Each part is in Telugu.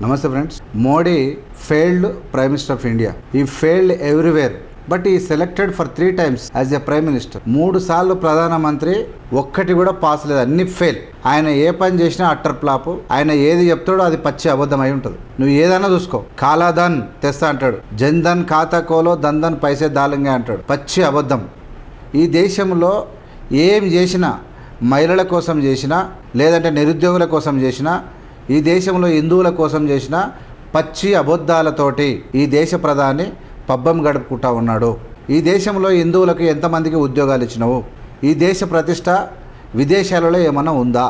నమస్తే friends. Modi failed prime minister of India. ఈ ఫెయిల్డ్ ఎవ్రీవేర్ బట్ ఈ selected for 3 times as a prime minister. 3 సార్లు ప్రధానమంత్రి, ఒక్కటి కూడా పాస్ లేదు, అన్ని ఫెయిల్. ఆయన ఏ పని చేసినా అట్టర్ ఫ్లాప్. ఆయన ఏది చెప్తాడో అది పచ్చి అబద్ధం అయి ఉంటుంది. నువ్వు ఏదైనా చూసుకో, కాలాధన్ తెస్తా అంటాడు, జన్ధన్ ఖాతా కోలో దందన్ పైసే దాలంగా అంటాడు, పచ్చి అబద్ధం. ఈ దేశంలో ఏం చేసినా, మహిళల కోసం చేసినా, లేదంటే నిరుద్యోగుల కోసం చేసినా, ఈ దేశంలో హిందువుల కోసం చేసిన పచ్చి అబద్ధాలతోటి ఈ దేశ ప్రధాని పబ్బం గడుపుకుంటా ఉన్నాడు. ఈ దేశంలో హిందువులకు ఎంతమందికి ఉద్యోగాలు ఇచ్చినావు? ఈ దేశ ప్రతిష్ట విదేశాలలో ఏమన్నా ఉందా?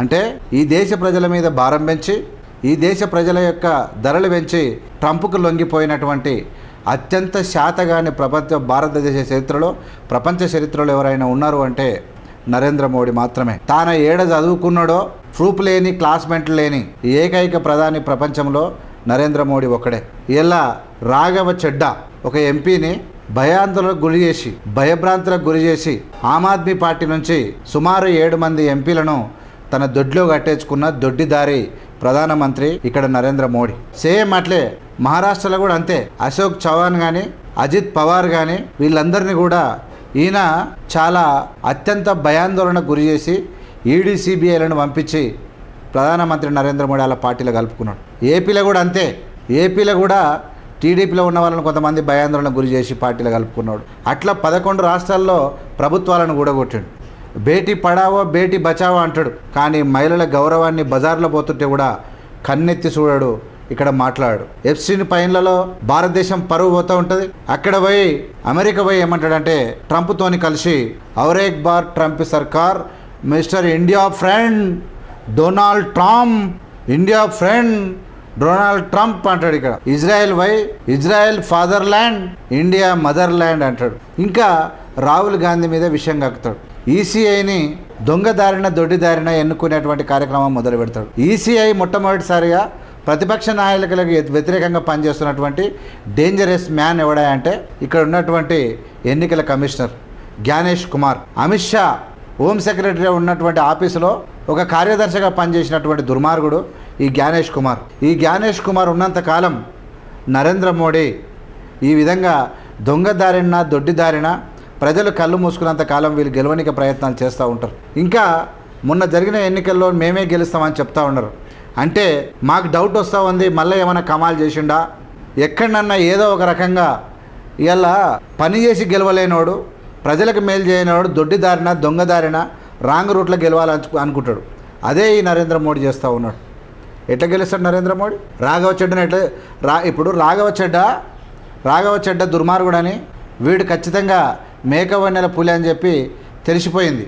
అంటే ఈ దేశ ప్రజల మీద భారం పెంచి, ఈ దేశ ప్రజల యొక్క ధరలు పెంచి ట్రంప్కు లొంగిపోయినటువంటి అత్యంత శాతగాని భారతదేశ చరిత్రలో, ప్రపంచ చరిత్రలో ఎవరైనా ఉన్నారు అంటే నరేంద్ర మోడీ మాత్రమే. తాను ఏడ చదువుకున్నాడో ప్రూఫ్ లేని, క్లాస్మేట్లు లేని ఏకైక ప్రధాని ప్రపంచంలో నరేంద్ర మోడీ ఒక్కడే. ఇలా రాఘవ చెడ్డా ఒక ఎంపీని భయాందోళనకు గురి చేసి, భయభ్రాంతులకు గురి చేసి, ఆమ్ ఆద్మీ పార్టీ నుంచి సుమారు 7 మంది ఎంపీలను తన దొడ్లో కట్టేసుకున్న దొడ్డిదారి ప్రధానమంత్రి ఇక్కడ నరేంద్ర మోడీ. సేమ్ అట్లే మహారాష్ట్రలో కూడా అంతే. అశోక్ చవాన్ కానీ, అజిత్ పవార్ కానీ, వీళ్ళందరినీ కూడా ఈయన చాలా అత్యంత భయాందోళనకు గురి చేసి ఈడీ, సిబిఐలను పంపించి ప్రధానమంత్రి నరేంద్ర మోడీ అలా పార్టీలో కలుపుకున్నాడు. ఏపీలో కూడా అంతే. ఏపీలో కూడా టీడీపీలో ఉన్న వాళ్ళని కొంతమంది భయాందోళనకు గురి చేసి పార్టీలో కలుపుకున్నాడు. అట్లా 11 రాష్ట్రాల్లో ప్రభుత్వాలను కూడగొట్టాడు. బేటీ పడావో బేటీ బచావో అంటాడు, కానీ మహిళల గౌరవాన్ని బజార్లో పోతుంటే కూడా కన్నెత్తి చూడాడు, ఇక్కడ మాట్లాడాడు. ఎఫ్సిన్ పైన్లలో భారతదేశం పరువు పోతూ ఉంటుంది. అక్కడ పోయి అమెరికా పోయి ఏమంటాడంటే ట్రంప్తోని కలిసి ఔరేక్ బార్ ట్రంప్ సర్కార్ mister India friend Donald Trump, India friend Donald Trump అంటాడు. ఇక్కడ Israel father land, India mother land అంటాడు. ఇంకా రాహుల్ గాంధీ మీద విషయం కక్కుతాడు. ఈసీఐని దొంగదారిన దొడ్డిదారిన ఎన్నుకునేటువంటి కార్యక్రమం మొదలు పెడతాడు. ఈసీఐ మొట్టమొదటిసారిగా ప్రతిపక్ష నాయకులకు వ్యతిరేకంగా పనిచేస్తున్నటువంటి డేంజరస్ మ్యాన్ ఎవడా అంటే ఇక్కడ ఉన్నటువంటి ఎన్నికల commissioner Gyanesh Kumar. Amit Shah home secretary ఉన్నటువంటి ఆఫీసులో ఒక కార్యదర్శిగా పనిచేసినటువంటి దుర్మార్గుడు ఈ జ్ఞానేష్ కుమార్. ఈ జ్ఞానేష్ కుమార్ ఉన్నంతకాలం నరేంద్ర మోడీ ఈ విధంగా దొంగదారిన దొడ్డిదారిన ప్రజలు కళ్ళు మూసుకున్నంత కాలం వీళ్ళు గెలవనిక ప్రయత్నాలు చేస్తూ ఉంటారు. ఇంకా మొన్న జరిగిన ఎన్నికల్లో మేమే గెలుస్తామని చెప్తా ఉన్నారు. అంటే మాకు డౌట్ వస్తూ ఉంది, మళ్ళీ ఏమైనా కమాల్ చేసిండా, ఎక్కడన్నా ఏదో ఒక రకంగా ఇలా పని చేసి గెలవలేనోడు, ప్రజలకు మేలు చేయనివాడు దొడ్డిదారిన దొంగదారిన రాంగ్ రూట్లో గెలవాలని అనుకుంటాడు. అదే ఈ నరేంద్ర మోడీ చేస్తూ ఉన్నాడు. ఎట్లా గెలుస్తాడు నరేంద్ర మోడీ? రాఘవ చెడ్డను ఇప్పుడు రాఘవ చెడ్డ దుర్మార్గుడని వీడు ఖచ్చితంగా మేకవన్నెల పులి అని చెప్పి తెలిసిపోయింది.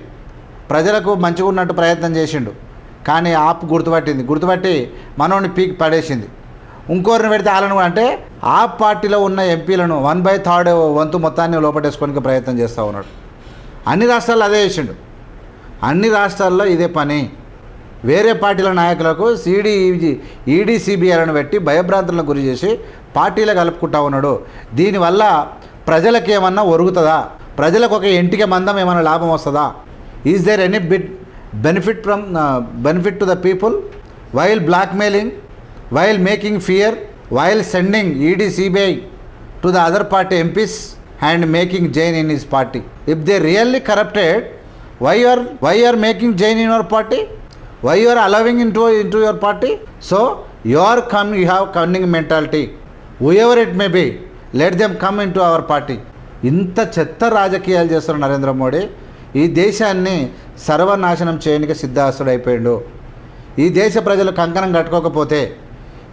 ప్రజలకు మంచిగా ఉన్నట్టు ప్రయత్నం చేసిండు, కానీ ఆప్ గుర్తుపట్టి మనోని పీక్ పడేసింది. ఇంకోరిని పెడితే వాళ్ళను అంటే ఆ పార్టీలో ఉన్న ఎంపీలను 1/3 వంతు మొత్తాన్ని లోపటేసుకోనికి ప్రయత్నం చేస్తూ ఉన్నాడు. అన్ని రాష్ట్రాల్లో అదే చేసిండు. అన్ని రాష్ట్రాల్లో ఇదే పని. వేరే పార్టీల నాయకులకు ఈడీ, సిబిఐలను పెట్టి భయభ్రాంతులను గురి చేసి పార్టీలో కలుపుకుంటా ఉన్నాడు. దీనివల్ల ప్రజలకు ఏమన్నా ఒరుగుతుందా? ప్రజలకు ఒక ఇంటికి మందం ఏమైనా లాభం వస్తుందా? Is there any benefit to the people while blackmailing, while making fear, while sending ED, CBI to the other party MPs and making Jain in his party? If they really corrupted, why you are making Jain in your party? Why you are allowing into your party? So you have cunning mentality. Whoever it may be, let them come into our party. ఇంత చెత్త రాజకీయాలు చేస్తున్న నరేంద్ర మోడీ ఈ దేశాన్ని సర్వనాశనం చేయడానికి సిద్ధాస్తుడైపోయాడు. ఈ దేశ ప్రజలు కంకణం కట్టుకోకపోతే,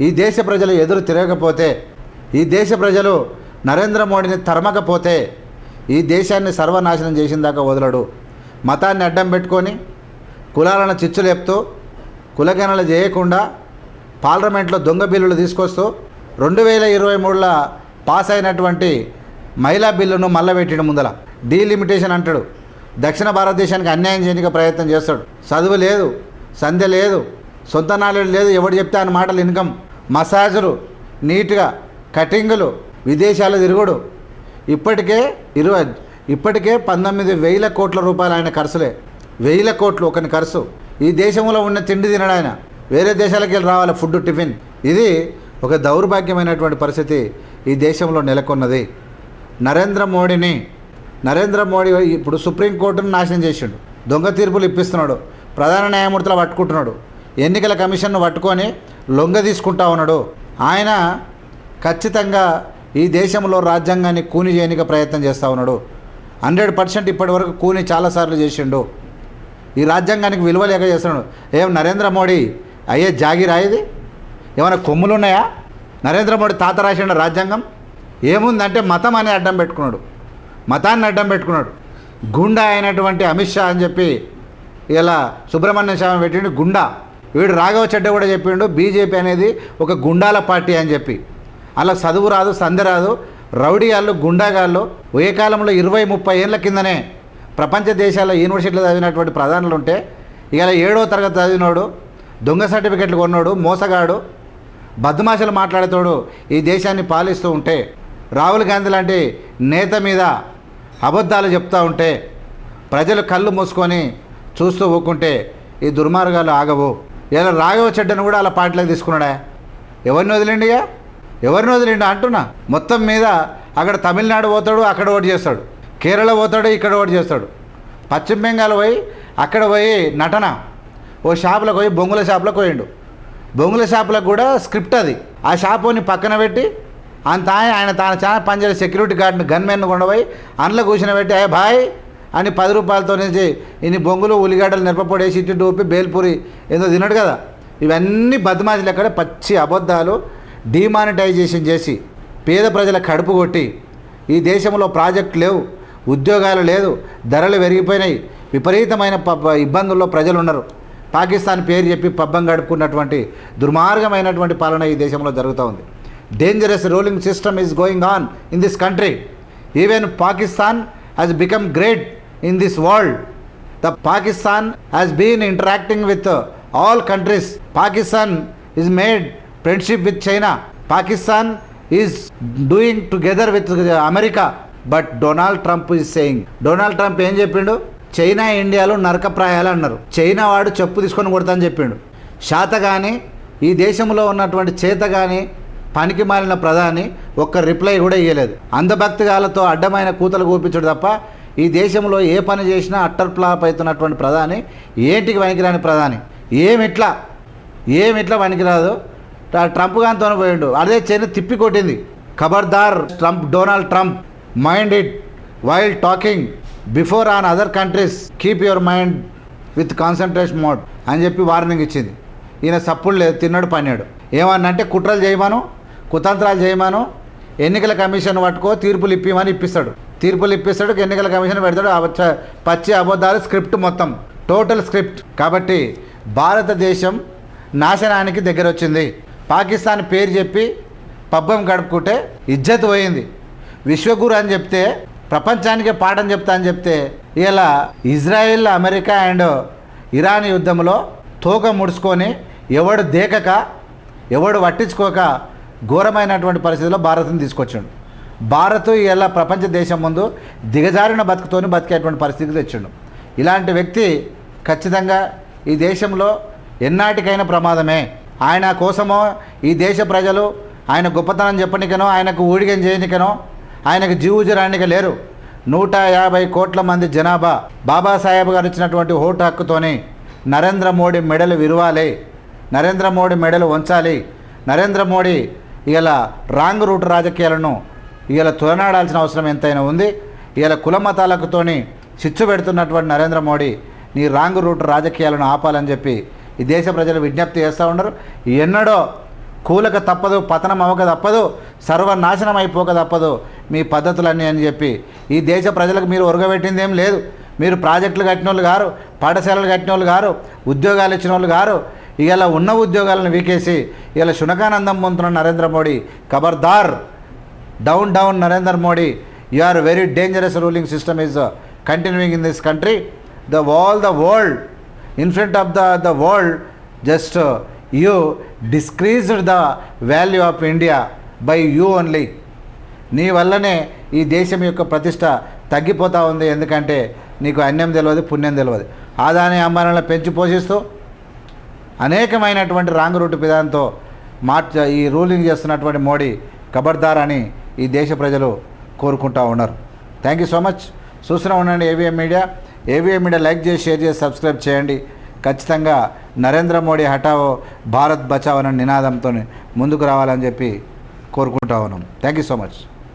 ఈ దేశ ప్రజలు ఎదురు తిరగకపోతే, ఈ దేశ ప్రజలు నరేంద్ర మోడీని తరమకపోతే ఈ దేశాన్ని సర్వనాశనం చేసిన దాకా వదలడు. మతాన్ని అడ్డం పెట్టుకొని కులాలను చిచ్చులేపుతూ, కులగణనలు చేయకుండా పార్లమెంట్లో దొంగ బిల్లులు తీసుకొస్తూ 2023లో పాస్ అయినటువంటి మహిళా బిల్లును మళ్ళీ పెట్టిన ముందల డీలిమిటేషన్ అంటాడు. దక్షిణ భారతదేశానికి అన్యాయం చేయడానికి ప్రయత్నం చేస్తాడు. చదువు లేదు, సంధ్య లేదు, సొంత నాలెడ్జ్ లేదు, ఎవడు చెప్తే ఆయన మాటలు ఇన్కమ్, మసాజులు, నీట్గా కటింగులు, విదేశాలు తిరుగుడు. ఇప్పటికే 19,000 కోట్ల రూపాయలు ఆయన ఖర్చులే. 1000 కోట్లు ఒకని ఖర్చు. ఈ దేశంలో ఉన్న తిండి తినడు ఆయన. వేరే దేశాలకు వెళ్ళి రావాలి ఫుడ్ టిఫిన్. ఇది ఒక దౌర్భాగ్యమైనటువంటి పరిస్థితి ఈ దేశంలో నెలకొన్నది. నరేంద్ర మోడీ ఇప్పుడు సుప్రీంకోర్టును నాశనం చేసిండు, దొంగ తీర్పులు ఇప్పిస్తున్నాడు, ప్రధాన న్యాయమూర్తులు పట్టుకుంటున్నాడు, ఎన్నికల కమిషన్ను పట్టుకొని లొంగ తీసుకుంటా ఉన్నాడు. ఆయన ఖచ్చితంగా ఈ దేశంలో రాజ్యాంగాన్ని కూని చేయడానికి ప్రయత్నం చేస్తూ ఉన్నాడు. 100% ఇప్పటి వరకు కూని చాలాసార్లు చేసిండు. ఈ రాజ్యాంగానికి విలువ లేక చేస్తున్నాడు. ఏం నరేంద్ర మోడీ అయ్యే జాగిరా ఇది? ఏమైనా కొమ్ములు ఉన్నాయా? నరేంద్ర మోడీ తాత రాసిన రాజ్యాంగం ఏముందంటే మతం అని అడ్డం పెట్టుకున్నాడు, మతాన్ని అడ్డం పెట్టుకున్నాడు. గుండా అయినటువంటి అమిత్ షా అని చెప్పి ఇలా సుబ్రహ్మణ్యం స్వామి పెట్టిండు గుండా. వీడు రాఘవ చెడ్డ కూడా చెప్పిండు బీజేపీ అనేది ఒక గుండాల పార్టీ అని చెప్పి. అలా చదువు రాదు, సంధి రాదు, రౌడీగాళ్ళు, గుండాగాళ్ళు. ఏ కాలంలో 20-30 ఏళ్ళ కిందనే ప్రపంచ దేశాల్లో యూనివర్సిటీలో చదివినటువంటి ప్రధానులు ఉంటే ఇవాళ 7వ తరగతి చదివినోడు, దొంగ సర్టిఫికెట్లు కొన్నాడు, మోసగాడు, బద్మాషలు మాట్లాడేతోడు ఈ దేశాన్ని పాలిస్తూ ఉంటే, రాహుల్ గాంధీ లాంటి నేత మీద అబద్ధాలు చెప్తూ ఉంటే ప్రజలు కళ్ళు మూసుకొని చూస్తూ ఊకుంటే ఈ దుర్మార్గాలు ఆగవు. ఇలా రాఘవ చెడ్డను కూడా అలా పార్టీలోకి తీసుకున్నాడా? ఎవరిని వదిలిండు అంటున్నా. మొత్తం మీద అక్కడ తమిళనాడు పోతాడు, అక్కడ ఓటు చేస్తాడు, కేరళ పోతాడు, ఇక్కడ ఓటు చేస్తాడు, పశ్చిమ బెంగాల్ పోయి అక్కడ పోయి నటన, ఓ షాపులకు పోయి బొంగుల షాపులకు పోయిండు. బొంగుల షాపులకు కూడా స్క్రిప్ట్ అది. ఆ షాపుని పక్కన పెట్టి ఆయన తాను చాలా పనిచేసే సెక్యూరిటీ గార్డ్ని గన్మెన్ను కొండపోయి అందులో కూర్చుని పెట్టి అయ్యే భాయ్ అని 10 రూపాయలతో నుంచి ఇన్ని బొంగులు, ఉల్లిగడ్డలు, మిరపపొడేసి ఇటు ఊపి బేల్పూరి ఏదో తినడు కదా. ఇవన్నీ బద్మాషులు. ఎక్కడ పచ్చి అబద్ధాలు డిమానిటైజేషన్ చేసి పేద ప్రజల కడుపు కొట్టి ఈ దేశంలో ప్రాజెక్టు లేవు, ఉద్యోగాలు లేదు, ధరలు పెరిగిపోయినాయి, విపరీతమైన ఇబ్బందుల్లో ప్రజలు ఉన్నారు. పాకిస్తాన్ పేరు చెప్పి పబ్బం గడుపుకున్నటువంటి దుర్మార్గమైనటువంటి పాలన ఈ దేశంలో జరుగుతూ ఉంది. Dangerous ruling system is going on in this country. Even Pakistan has become great in this world. The Pakistan has been interacting with all countries. Pakistan is made friendship with China. Pakistan is doing together with America. But Donald Trump is saying, Donald Trump ఏం చెప్పిండు? చైనా ఇండియాలో నరకప్రాయాలు అన్నారు. చైనా వాడు చెప్పు తీసుకొని కొడతా అని చెప్పిండు. శాత కానీ ఈ దేశంలో ఉన్నటువంటి చేత కానీ పనికి మాలిన ప్రధాని ఒక్క రిప్లై కూడా ఇవ్వలేదు. అంధభక్తిగాలతో అడ్డమైన కూతలు కూపించడు తప్ప ఈ దేశంలో ఏ పని చేసినా అట్టర్ ఫ్లాప్ అవుతున్నటువంటి ప్రధాని, ఏంటికి పనికిరాని ప్రధాని. ఏమిట్లా పనికిరాదు. ట్రంప్ గానితో పోయిండు, అదే చైనా తిప్పి కొట్టింది. ఖబర్దార్ Trump, Donald Trump, mind it while talking before on other countries, keep your mind with concentration mode అని చెప్పి వార్నింగ్ ఇచ్చింది. ఈయన సప్పుడు లేదు, తిన్నాడు పన్నాడు. ఏమన్నంటే కుట్రలు చేయమను, కుతంత్రాలు చేయమను, ఎన్నికల కమిషన్ పట్టుకో తీర్పులు ఇప్పిస్తాడు. ఎన్నికల కమిషన్ పెడతాడు. పచ్చి అబద్ధాలు, స్క్రిప్ట్ మొత్తం టోటల్ స్క్రిప్ట్. కాబట్టి భారతదేశం నాశనానికి దగ్గర వచ్చింది. పాకిస్తాన్ పేరు చెప్పి పబ్బం గడుపుకుంటే ఇజ్జత్ పోయింది. విశ్వగురు అని చెప్తే, ప్రపంచానికే పాఠం చెప్తా అని చెప్తే, ఇలా ఇజ్రాయెల్, అమెరికా అండ్ ఇరాన్ యుద్ధంలో తోక ముడుచుకొని ఎవడు దేకక, ఎవడు పట్టించుకోక ఘోరమైనటువంటి పరిస్థితిలో భారత్ని తీసుకొచ్చాడు. భారత్ ఇలా ప్రపంచ దేశం ముందు దిగజారిన బతుకుతోని బతికేటువంటి పరిస్థితికి తెచ్చిండు. ఇలాంటి వ్యక్తి ఖచ్చితంగా ఈ దేశంలో ఎన్నాటికైనా ప్రమాదమే. ఆయన కోసమో ఈ దేశ ప్రజలు ఆయన గొప్పతనం చెప్పనికనో, ఆయనకు ఊడిగం చేయనికనో, ఆయనకు జీవుజరానికి లేరు. 150 కోట్ల మంది జనాభా బాబాసాహెబ్ గారు ఇచ్చినటువంటి ఓటు హక్కుతోని నరేంద్ర మోడీ మెడలు విరవాలి, నరేంద్ర మోడీ మెడలు వంచాలి. నరేంద్ర మోడీ ఇలా రాంగ్ రూట్ రాజకీయాలను ఇలా తులనాడాల్సిన అవసరం ఎంతైనా ఉంది. ఇలా కుల మతాలకుతోని చిచ్చు పెడుతున్నటువంటి నరేంద్ర మోడీ నీ రాంగ్ రూట్ రాజకీయాలను ఆపాలని చెప్పి ఈ దేశ ప్రజలు విజ్ఞప్తి చేస్తూ ఉన్నారు. ఎన్నడో కూలక తప్పదు, పతనం అవ్వక తప్పదు, సర్వనాశనం అయిపోక తప్పదు మీ పద్ధతులన్నీ అని చెప్పి ఈ దేశ ప్రజలకు మీరు ఒరగబెట్టింది ఏం లేదు. మీరు ప్రాజెక్టులు కట్టిన వాళ్ళు గారు, పాఠశాలలు కట్టిన వాళ్ళు గారు, ఉద్యోగాలు ఇచ్చిన వాళ్ళు గారు. ఇలా ఉన్న ఉద్యోగాలను వీకేసి ఇలా శునకానందం పొందుతున్న నరేంద్ర మోడీ, ఖబర్దార్, down Narendra Modi. You are very dangerous. Ruling system is continuing in this country. The world in front of the world, just you decreased the value of India by you only. నీ వల్లనే ఈ దేశం యొక్క ప్రతిష్ట తగ్గిపోతూ ఉంది. ఎందుకంటే నీకు అన్యం తెలియదు, పుణ్యం తెలియదు. ఆదాని అంబానీలను పెంచి పోషిస్తూ అనేకమైనటువంటి రాంగ్ రూట్ విధానంతో ఈ రూలింగ్ చేస్తున్నటువంటి మోడీ ఖబర్దార్ అని ఈ దేశ ప్రజలు కోరుకుంటూ ఉన్నారు. Thank you so much. చూస్తూనే ఉండండి AVM media. AVM media like చేసి, షేర్ చేసి, సబ్స్క్రైబ్ చేయండి. ఖచ్చితంగా నరేంద్ర మోడీ హఠావో భారత్ బచావో అనే నినాదంతో ముందుకు రావాలని చెప్పి కోరుకుంటా ఉన్నాం. Thank you so much.